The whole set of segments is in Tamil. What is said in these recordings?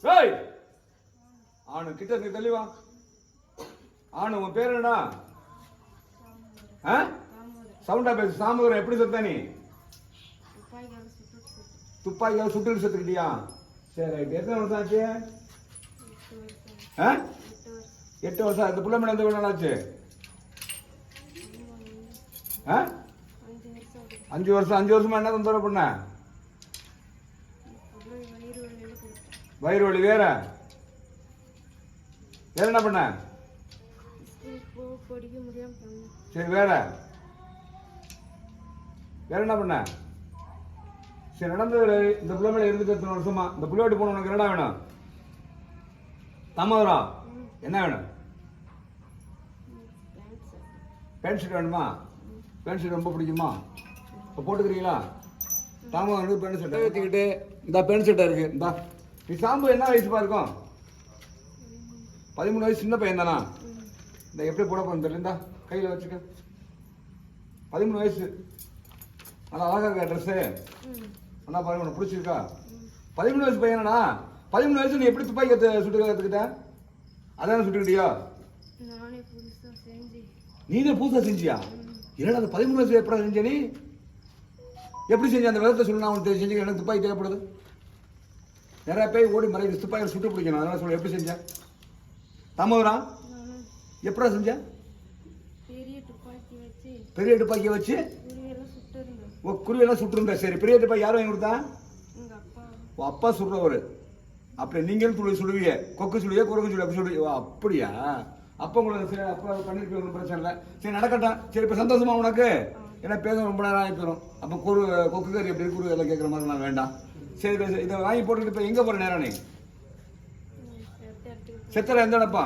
ஏய் ஆணு கிட்ட இருந்து தெளிவா. ஆணு உன் பேர் என்னடா? சவுண்டா பேசு. சாமுகரம் எப்படி செத்த நீ? துப்பாக்கியால் சுட்டு செத்துக்கிட்டியா? சரி ரைட். எத்தனை வருஷம் ஆச்சு? 8 வருஷம். இந்த பிள்ளை மேடம் எந்த வீடு ஆச்சு? 5 வருஷம். 5 வருஷமா என்ன தொந்தரவு பண்ண? வயிறு வலி. வேற வேற என்ன பண்ண? சரி வேற வேற என்ன பண்ண? சரி நடந்தது. இந்த பிள்ளை மேல இருந்து எத்தனை வருஷமா? இந்த பிள்ளையோட்டு போன உனக்கு என்னடா வேணும்? தாமதரா என்ன வேணும்? பேண்ட் ஷர்ட் வேணுமா? பேண்ட் ஷர்ட் ரொம்ப பிடிக்குமா? இப்போ போட்டுக்கிறீங்களா? தாமதம் பேண்ட் ஷர்ட் வச்சுக்கிட்டு இந்த பேண்ட் ஷர்ட்டாக இருக்கு. இந்த நீ சாம்பு என்ன வயசுப்பா இருக்கும்? 13 வயசு. சின்ன பையன் தானா? இந்த எப்படி போட போறேன்னு தெரியல. இந்த கையில் வச்சுக்க. 13 வயசு. நல்லா அழகா இருக்கா ட்ரெஸ்ஸு? நல்லா பாருங்க, உனக்கு பிடிச்சிருக்கா? 13 வயசு பையனா? 13 வயசு நீ எப்படி துப்பாக்கி சுட்டு கற்றுக்கிட்ட? அதான சுட்டுக்கிட்டியா? நீனே புதுசாக செஞ்சியா? என்னடா அந்த 13 வயசு எப்படா செஞ்ச நீ? எப்படி செஞ்ச அந்த விதத்தை சொல்லு. நான் உனக்கு செஞ்சு எனக்கு துப்பாக்கி தேவைப்படுது. நிறைய பேர் ஓடி மறை துப்பாக்கி சுட்டு பிடிக்கணும். அதெல்லாம் சொல்ல எப்படி செஞ்ச? தாமதரா எப்படா செஞ்ச? பெரிய துப்பாக்கியை வச்சு குருவியெல்லாம் சுட்டுருந்தா. சரி பெரிய துப்பாக்கி யாரும் வாங்கி கொடுத்தா? அப்பா சுடுறவர். அப்படி நீங்களும் சுடுவீங்க. கொக்கு சுடுவியா குரங்கு சுடுவியா? அப்படி சுடுவீங்க. அப்படியா? அப்போ உங்களுக்கு சரி அப்பா பண்ணிருப்பீங்க. ஒன்றும் பிரச்சனை இல்லை. சரி நடக்கட்டும். சரி இப்போ சந்தோஷமா உனக்கு? ஏன்னா பேச ரொம்ப நேரம் ஆகி போயிடும். அப்போ கொக்கு கறி எப்படி குரு எல்லாம் கேட்குற மாதிரி நான் வேண்டாம். சரி இதை வாங்கி போட்டுக்கிட்டு இப்போ எங்கே போகிற நேரம்? நீ செத்தரை எந்த இடப்பா?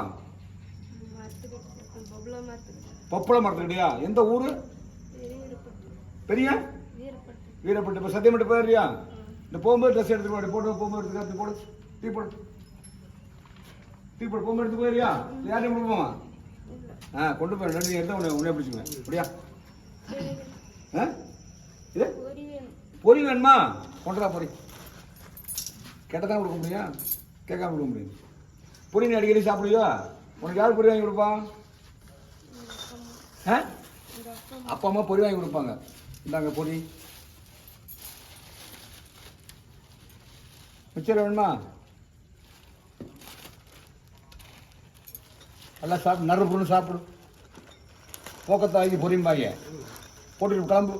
பொப்பளை மரத்துக்கிட்டியா? எந்த ஊரு? பெரிய வீரப்பட்டு. இப்போ சத்தியமட்டு போயிடுறியா? இந்த போகும்போது ட்ரெஸ் எடுத்துட்டு போட்டு போகும்போது எடுத்து போடு. டீ போடு போகும்போது எடுத்து போயிடுறியா? யாரையும் கொடுப்போமா? கொண்டு போய் ரெண்டு எடுத்து உடனே பிடிச்சிக்குவேன். அப்படியா? இது பொரி வேணுமா? கொண்டுடா பொரி. கேட்டதான் கொடுக்க முடியும், கேட்காம கொடுக்க முடியும். பொரி நீ அடிக்கடி சாப்பிடுவியா? உனக்கு யார் பொரி வாங்கி கொடுப்பா? அப்பா அம்மா பொரி வாங்கி கொடுப்பாங்க. இந்தாங்க பொரி. மிச்சர் வேணுமா? நல்லா சாப்பிடு. நறு பொண்ணு சாப்பிடு. போக்கத்தை வாங்கி பொரியும்பாங்க. போட்டுட்டு கிளம்பு.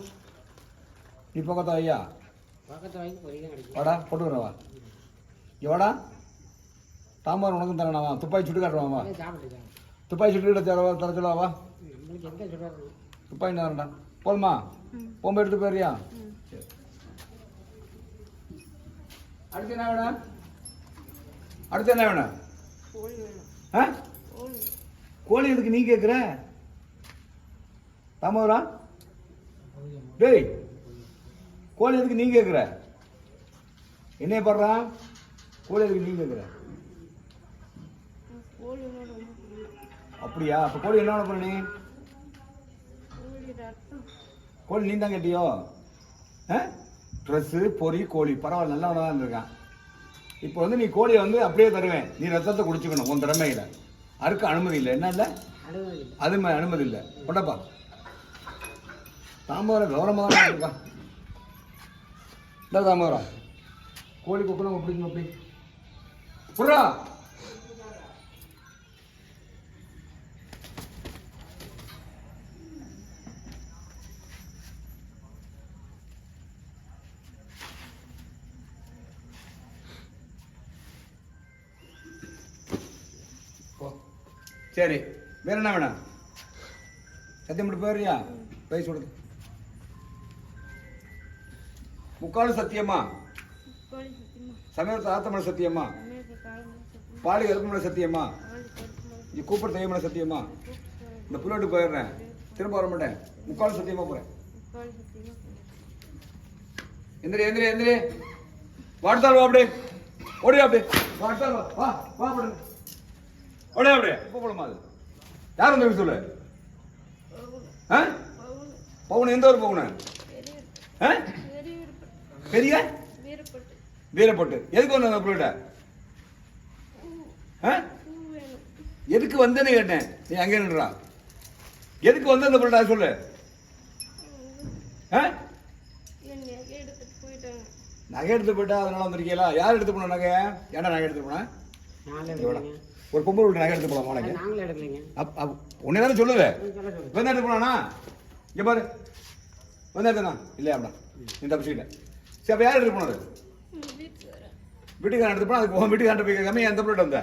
நீ போக்கத்தை ஐயா வாடா போட்டுக்கிறவா. எவாடா தாமரை உனக்கும் தரேனாவா? துப்பாக்கி சுட்டு காட்டுவாவா? துப்பாக்கி சுட்டு தர சொல்லாவா? துப்பாக்கி தரேன்டா. போதுமா? போகும்போது எடுத்து போயிடுறியா? அடுத்து என்ன வேணும்? அடுத்து என்ன வேணும்? கோழி எதுக்கு நீ கேட்குற? தாமரா டேய், கோழி எதுக்கு நீ கேட்குற? என்னைய பாடுறா? கோழி எதுக்கு நீ கேட்குற? அப்படியா? அப்போ கோழி என்ன பண்ண? நீ கோழி நீ தான் கேட்டியோ? ட்ரெஸ்ஸு பொறி கோழி பரவாயில்ல, நல்லவனாக தான் இருந்திருக்கான். இப்போ வந்து நீ கோழியை வந்து அப்படியே தருவேன். நீ ரத்தத்தை குடிச்சுக்கணும். உன் திறமையில அறுக்க அனுமதி இல்லை. என்ன இல்லை? அது மாதிரி அனுமதி இல்லை. கொண்டப்பா. தாமரை கௌரவமாக தான் இருக்கா. இல்லை தாமரா கோழி கொக்கணும் அப்படிங்க. அப்படி புறா சரி. வேற என்ன வேணா? சத்தியம் மட்டும் போயிடுறியா? போய் சொல்லுது. முக்காடு சத்தியமா? சமயத்து ஆத்தமன சத்தியமா? பாடி எருமன சத்தியமா? நீ கூப்பிட தெய்வமன சத்தியமா? இந்த புள்ளோட்டு போயிடுறேன். திரும்ப வர மாட்டேன். முக்காடு சத்தியமா போறேன். எந்திரி எந்திரி எந்திரி. வாடுத்தாள் வா. அப்படி ஓடியா? அப்படி வாடுத்தாள் வா. வா வா போடுங்க. ஓடே அப்படியே. எப்போ போடுமா? அது யார் வந்து சொல்லு. பவுன் எந்த ஒரு பவுன்? பெரிய வீரப்பட்டு. எதுக்கு வந்து பிள்ளைகிட்ட? எதுக்கு வந்தேன்னு கேட்டேன். நீ அங்கே நின்றா. எதுக்கு வந்த அந்த பொருளா சொல்லு. நகை எடுத்து போயிட்டா அதனால வந்திருக்கீங்களா? யார் எடுத்து போன நகை? ஏன்டா நகை எடுத்து போனேன்? ஒரு பொம்பளை வீட்டு நகை எடுத்து போலாமா? உன்னை தானே சொல்லுது. வந்து எடுத்து போனானா? இங்கே பாரு வந்து எடுத்துனா இல்லையா? அப்படின்னா நீ தப்பிச்சுக்கிட்டேன். சரி அப்போ யார் எடுத்து போனது? வீட்டுக்காரன் எடுத்து போனா. அதுக்கு வீட்டுக்காரன் போய் கேட்காம எந்த பிள்ளை வந்த?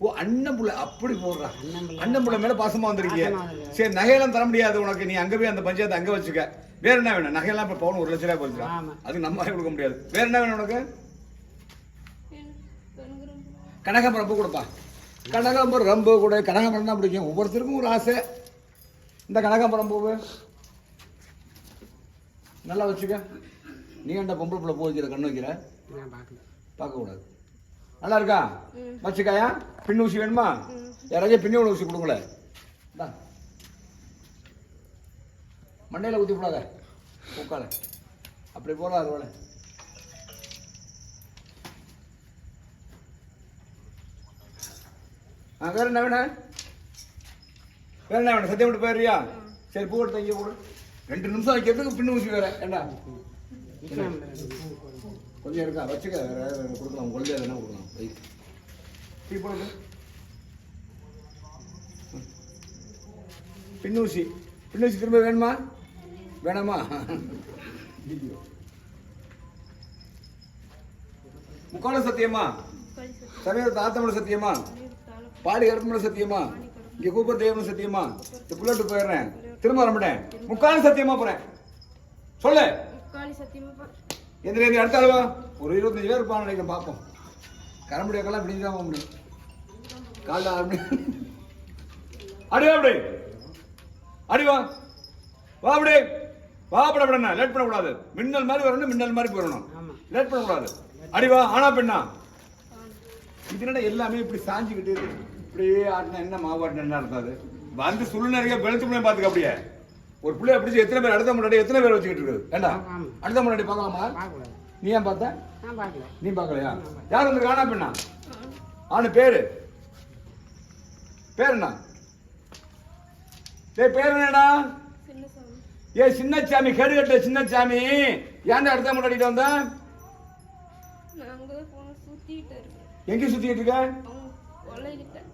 ஓ அண்ணன் புள்ள. அப்படி போடுறான். அண்ணன் புள்ள மேல பாசமா வந்திருக்கீங்க. சரி நகையெல்லாம் தர முடியாது உனக்கு. நீ அங்க போய் அந்த பஞ்சாயத்தை அங்க வச்சுக்க. வேற என்ன வேணும்? நகையெல்லாம் இப்ப பவுன் 1 லட்சம் ரூபாய் போச்சுக்கலாம். அது நம்ம கொடுக்க முடியாது. வேற என்ன வேணும் உனக்கு? கனகாம்பரம் பூ கொடுப்பா. கனகாம்பரம் ரொம்ப கூட. கனகாம்பரம் தான் பிடிக்கும். ஒவ்வொருத்தருக்கும் ஒரு ஆசை. இந்த கனகாம்பரம் பூவு நல்லா வச்சுக்க. நீ என்ன பொம்பளை பிள்ளை பூ வைக்கிற கண்ணு வைக்கிற? பார்க்க கூடாது. நல்லா இருக்கா? வச்சுக்காயா? பின் ஊசி வேணுமா? யாராச்சும் பின்னோட ஊசி கொடுக்கல. மண்டையில் ஊற்றி போடாத. உட்கால அப்படி போல அதோட வேற என்ன வேணும்? வேற என்ன வேணும்? சத்தியம் விட்டு போயிடுறியா? சரி பூ எடுத்து இங்கே போடு. 2 நிமிஷம் வைக்கிறதுக்கு பின்னு ஊசி வேற. ஏண்டா கொஞ்சம் இருக்கா? வச்சுக்க. வேற கொடுக்கலாம். கொள்கை எதனா கொடுக்கலாம். டீ போடுது. பின்னூசி. பின்னூசி திரும்ப வேணுமா? வேணாமா? முக்கால சத்தியமா? சமீப தாத்தமல சத்தியமா? பாடி கருப்பமல சத்தியமா? இங்க கூப்பர் தேவன சத்தியமா? இந்த புள்ளட்டு போயிடுறேன். திரும்ப வரமாட்டேன். முக்கால சத்தியமா போறேன். சொல்லு. எந்த அடுத்த அளவா ஒரு 25 பேர் இருப்பான்னு நினைக்கிறேன். பார்ப்போம். கரம்புடியாக்கெல்லாம் இப்படி தான் போக முடியும். காலைல 6 மணி. அடிவா அப்படி. அடிவா வா. அப்படி வாப்பட லேட் பண்ணக்கூடாது. மின்னல் மாதிரி வரணும். மின்னல் மாதிரி போயிடணும். லேட் பண்ணக்கூடாது. அடிவா. ஆனா பெண்ணா? இது என்ன எல்லாமே இப்படி சாஞ்சிக்கிட்டு இப்படியே ஆட்டினா என்ன மாவாட்டினா என்ன இருக்காது. வந்து சுழு நிறைய வெளுத்து முடியும். பார்த்துக்க. அப்படியே ஒரு பிள்ளைய பிடிச்சி எத்தனை பேர் அடுத்த முன்னாடி எத்தனை பேர் வச்சுக்கிட்டு இருக்குது? ஏண்டா அடுத்த முன்னாடி பார்க்கலாமா? நீ ஏன் பார்த்த? நீ பார்க்கலையா? யார் வந்து காணா பெண்ணா? ஆனு பேரு பேர் என்ன? பேர் என்னடா? ஏ சின்னச்சாமி. கேடு கட்ட சின்னச்சாமி. ஏன்டா அடுத்த முன்னாடி வந்த? எங்க சுத்திட்டு இருக்க?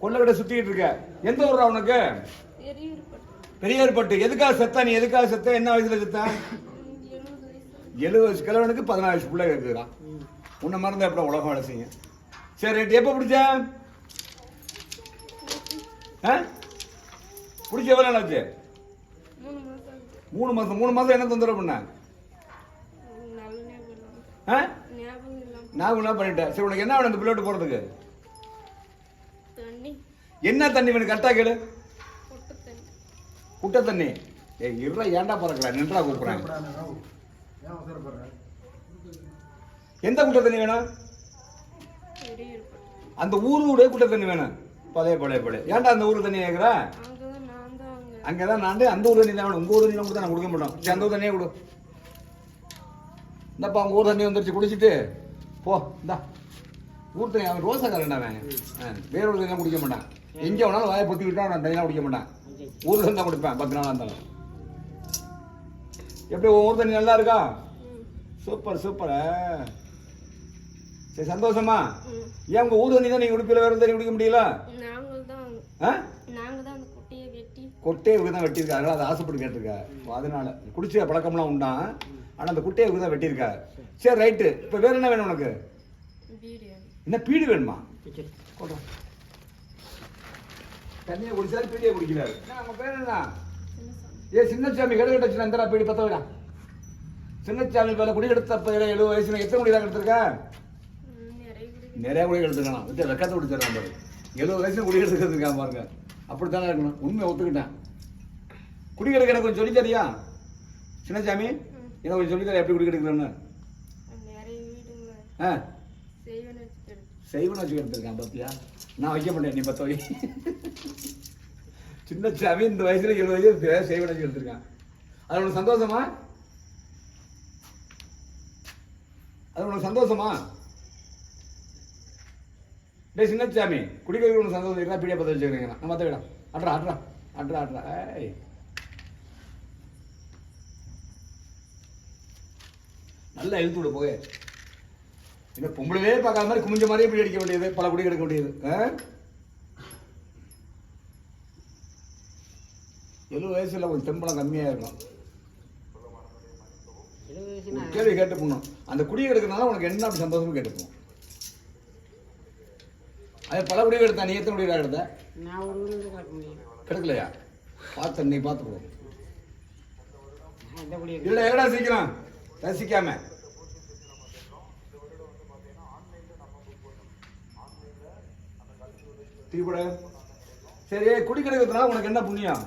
கொள்ளகிட்ட சுத்திட்டு இருக்க. எந்த ஊர்ரா உனக்கு? பெரியார்பட்டு. எதுக்காக செத்தா நீ? எதுக்காக செத்த? என்ன வயசுல செத்த? 70 வயசு கிழவனுக்கு 14 வயசு பிள்ளை இருக்குறா. உன்னை மறந்த எப்படி உலகம் வேலை செய்யும்? சரி ரைட். எப்போ பிடிச்ச? பிடிச்ச எவ்வளோ நாள் ஆச்சு? 3 மாசம். 3 மாசம் என்ன தொந்தரவு பண்ண? நான் என்ன பண்ணிட்டேன். சரி உனக்கு என்ன வேணும் இந்த பிள்ளை போறதுக்கு? என்ன தண்ணி வேணும்? கரெக்டா கேளு. குட்டை தண்ணி. இருறா. ஏன்டா பறக்கல? நின்றா கூப்பிடுறேன். எந்த குட்டை தண்ணி வேணும்? அந்த ஊருடைய குட்டை தண்ணி வேணும். பழைய ஏன்டா அந்த ஊரு தண்ணி கேட்குற? அங்கதான் நான் அந்த ஊர் தண்ணி தான் வேணும். உங்க ஊர் தண்ணி கொடுத்தா நான் கொடுக்க மாட்டோம். சரி அந்த ஊர் தண்ணியே கொடு. இந்தப்பா உங்க ஊர் தண்ணி வந்துருச்சு. குடிச்சிட்டு போ. இந்தா ஊர் தண்ணி. அவன் ரோசாக்காரன் அவன். வேற ஒரு தண்ணி குடிக்க மாட்டான். எங்கே வேணாலும் வாயை பொத்திக்கிட்டா நான் தண்ணியெல்லாம் குடிக்க மாட்டான். ஊர்ல இருந்தா குடிப்பேன் 10 நாளா இருந்தாலும். எப்படி ஊர் தண்ணி நல்லா இருக்கா? Super super. சரி சந்தோஷமா? ஏன் உங்க ஊர் தண்ணி தான் நீங்க குடிப்பீல? வேற தண்ணி குடிக்க முடியல? கொட்டையை தான் வெட்டியிருக்கா. அதனால அதை ஆசைப்பட்டு கேட்டிருக்கா. அதனால குடிச்ச பழக்கம்லாம் உண்டா. ஆனா அந்த குட்டையை தான் வெட்டியிருக்கா. சரி ரைட்டு. இப்ப வேற என்ன வேணும் உனக்கு? என்ன பீடி வேணுமா? தண்ணியை குடிச்சாலும் பீடியை குடிக்கிறாரு. நம்ம பேர் என்ன? ஏ சின்னச்சாமி. கேடு கட்ட எந்தரா பீடி? 10 விடா. சின்னச்சாமி பேர குடி எடுத்த 70 வயசுல எத்தனை குடி தான் எடுத்திருக்க? நிறைய குடி எடுத்துக்கலாம். வெக்கத்தை குடிச்சிடறான் பாரு. 70 வயசுல குடி எடுத்துருக்கான் பாருங்க. அப்படித்தானே இருக்கணும். உண்மையை ஒத்துக்கிட்டேன். குடி எடுக்க எனக்கு கொஞ்சம் சொல்லி தரியா சின்னச்சாமி? எனக்கு கொஞ்சம் சொல்லி தர எப்படி குடி எடுக்கிறேன்னு. செய்வன வச்சு எடுத்திருக்கான் பார்த்தியா? நான் வைக்க மாட்டேன். நீ 10 வை. சின்னச்சாமி இந்த வயசுல 70 வயசு செய்வன வச்சு எடுத்திருக்கான். அது உனக்கு சந்தோஷமா? அது உனக்கு சந்தோஷமா? டேய் சின்னச்சாமி குடிக்கிறதுக்கு ஒன்று சந்தோஷம் இருக்கா பீடியா பற்ற வச்சுக்கிறீங்க நான் மற்ற விடா அட்ரா அட்ரா அட்ரா அட்ரா ஏய் நல்லா இழுத்து விட போய் என்ன பொம்பளையே பார்க்காத மாதிரி குமிஞ்ச மாதிரியே இப்படி அடிக்க வேண்டியது பல குடி எடுக்க வேண்டியது 70 வயசுல கொஞ்சம் தெம்பளம் கம்மியாக இருக்கும். கேள்வி கேட்டு போகணும். அந்த குடி எடுக்கிறதுனால உனக்கு என்ன அப்படி சந்தோஷமும் கேட்டுப்போம். அது பல குடிகள் எடுத்தா நீ எத்தனை குடிகள் எடுத்த? கிடைக்கலையா? பார்த்து நீ பார்த்துக்கோ. இல்லை எங்கடா சீக்கிரம் ரசிக்காம தீபட சரி குடி கிடைக்கிறதுனால உனக்கு என்ன புண்ணியம்?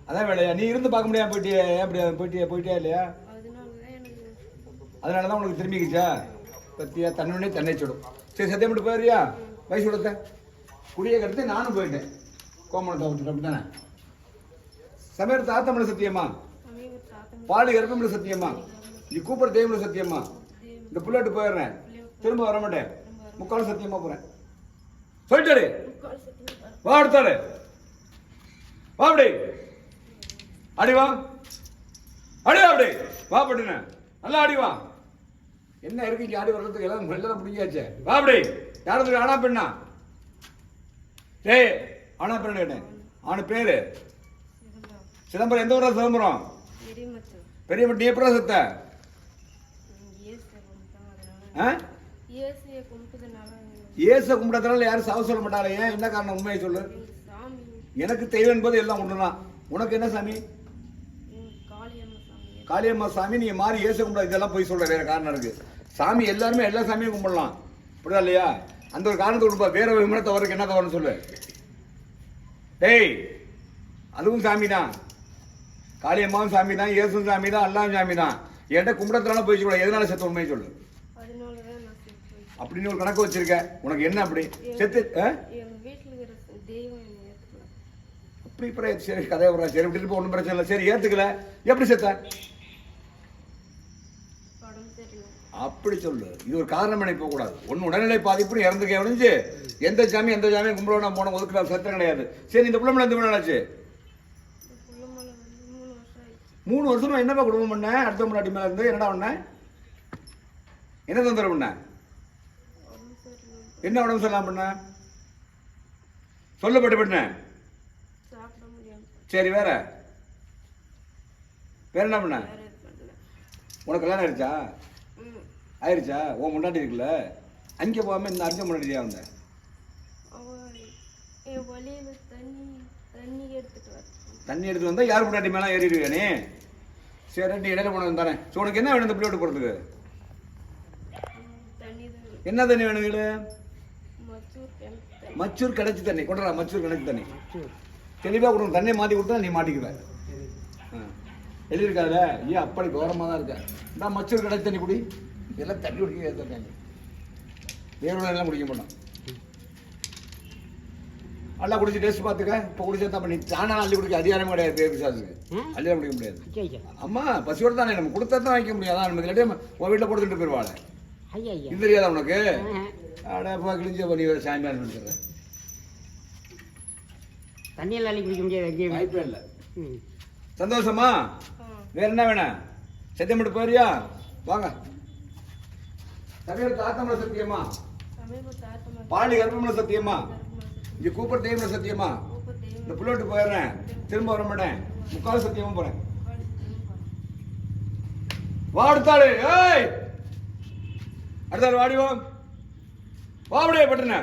அதான் வேலையா? நீ இருந்து பார்க்க முடியாம போயிட்டியா? அப்படி போயிட்டியா இல்லையா? அதனாலதான் உனக்கு திரும்பிக்கிச்சா? பத்தியா தன்னுடனே தன்னை சுடும். சரி சத்தியம் மட்டும் போயிடுறியா? வயசு கொடுத்த குடியை கடுத்து நானும் போயிட்டேன் கோமணத்தை விட்டுட்டு அப்படித்தானே. சமையல் தாத்தமிழ சத்தியமா, பாடு கருப்பமிழ சத்தியமா, நீ கூப்பிட தெய்வமிழ சத்தியமா, இந்த புள்ளட்டு போயிடுறேன் திரும்ப வர மாட்டேன் முக்கால் சத்தியமா போறேன் சொல்லிட்டாரு. வா அடுத்தாரு வா அப்படி அடிவா அடிவா அப்படி வா பட்டுன நல்லா அடிவா. என்ன இருக்கு இங்க ஆடி வர்றதுக்கு எல்லாம் எல்லாம் பிடிக்காச்சே. வா அப்படி யாரும் ஆனா பெண்ணா? டேய் ஆனா பெண்ணு கேட்டேன். ஆணு பேரு சிதம்பரம். எந்த ஊரா சிதம்பரம்? பெரிய மட்டி. எப்படா செத்த? இயேசு கும்பிட்டதுனால யாரும் சாவ சொல்ல மாட்டாங்க. ஏன் என்ன காரணம்? உண்மையை சொல்லு. எனக்கு தெய்வம் என்பது எல்லாம் ஒண்ணுதான். உனக்கு என்ன சாமி? காளியம்மா சாமி. நீ மாறி இயேசு கும்பிட இதெல்லாம் போய் சொல்ற. வேற காரணம் இருக்கு. சாமி எல்லாருமே எல்லா சாமியும் கும்பிடலாம் அப்படிதான் இல்லையா? அந்த ஒரு காரணத்தை கொடுப்பா. வேற விமனை தவறுக்கு என்ன தவறுன்னு சொல்லு. டேய் அதுவும் சாமி தான். காளியம்மாவும் சாமி தான், இயேசும் சாமி தான், எல்லாம் சாமி தான். என்கிட்ட கும்பிடத்தினால போய் சொல்ல. எதனால செத்து? உண்மையை சொல்லு. அப்படின்னு ஒரு கணக்கு வச்சிருக்க. உனக்கு என்ன அப்படி செத்து? அப்படி சரி கதையை வர. சரி விட்டு ஒன்றும் பிரச்சனை இல்லை. சரி ஏத்துக்கல. எப்படி செத்த? அப்படி சொல்லு. இது ஒரு காரணம் நினைக்க கூடாது. ஒன்னு உடல்நிலை பாதிப்புன்னு இறந்துக்க ஒழிஞ்சு எந்த சாமி கும்பலோட போன ஒதுக்குற சத்தம் கிடையாது. சரி இந்த பிள்ளை எந்த பிள்ளை ஆச்சு? 3 வருஷமா என்னப்பா குடும்பம் பண்ண? அடுத்த முன்னாடி மேல இருந்து என்னடா பண்ண? என்ன தொந்தரவு பண்ண? என்ன உடம்பு சொல்லலாம் பண்ண? சொல்லப்பட்டு பண்ண. சரி வேற வேற என்ன பண்ண? உனக்கு கல்யாணம் ஆயிடுச்சா? ஆயிடுச்சா? உன் முன்னாடி இருக்குல்ல அங்கே போகாம இந்த அஞ்சு முன்னாடியா வந்த? தண்ணி எடுத்து வந்தா யார் முன்னாடி மேலாம் ஏறிடுவியா நீ? சரி ரெண்டு இடையில போன தானே. உனக்கு என்ன வேணும் இந்த பிள்ளை விட்டு போறதுக்கு? என்ன தண்ணி வேணும்? வீடு மச்சூர் கிடைச்சி தண்ணி கொண்டுறா. மச்சூர் கிடைச்சி தண்ணி தெளிவாக கொடுங்க. தண்ணியை மாற்றி கொடுத்தா நீ மாட்டிக்குவ. எழுதியிருக்காதுல ஏன் அப்படி கௌரவமாக தான் இருக்க. நான் மச்சூர் கிடைச்சி தண்ணி குடி. இதெல்லாம் தண்ணி குடிக்க தண்ணி வேறு எல்லாம் குடிக்க மாட்டோம். நல்லா குடிச்சு டேஸ்ட் பார்த்துக்க. இப்போ குடிச்சா தான் பண்ணி தானே அள்ளி குடிக்க அதிகாரமே கிடையாது. பேர் சாசுக்கு அள்ளியாக குடிக்க முடியாது. அம்மா பசியோடு தானே நம்ம கொடுத்தா தான் வைக்க முடியாது. அதான் நம்ம இல்லாட்டி உன் வீட்டில் கொடுத்துட்டு போயிடுவாள். இது தெரியாதா உனக்கு? அடப்பா கிழிஞ்ச பண்ணி சாயங்காலம் நினைச்சிடுறேன். தண்ணியெல்லாம் அள்ளி குடிக்க முடியாது. வாய்ப்பே இல்லை. சந்தோஷமா? வேற என்ன வேணும்? சத்தியம் மட்டும் போறியா? வாங்க. சமையல் தாத்தமிழ சத்தியமா, பாலி கர்ப்பமிழ சத்தியமா, இங்க கூப்பிட தெய்வமிழ சத்தியமா, இந்த புள்ளோட்டு போயிடுறேன் திரும்ப வர மாட்டேன் முக்கால் சத்தியமா போறேன். வா அடுத்தாளு. ஏய் அடுத்தாளு வாடிவோம். வா அப்படியே பட்டுன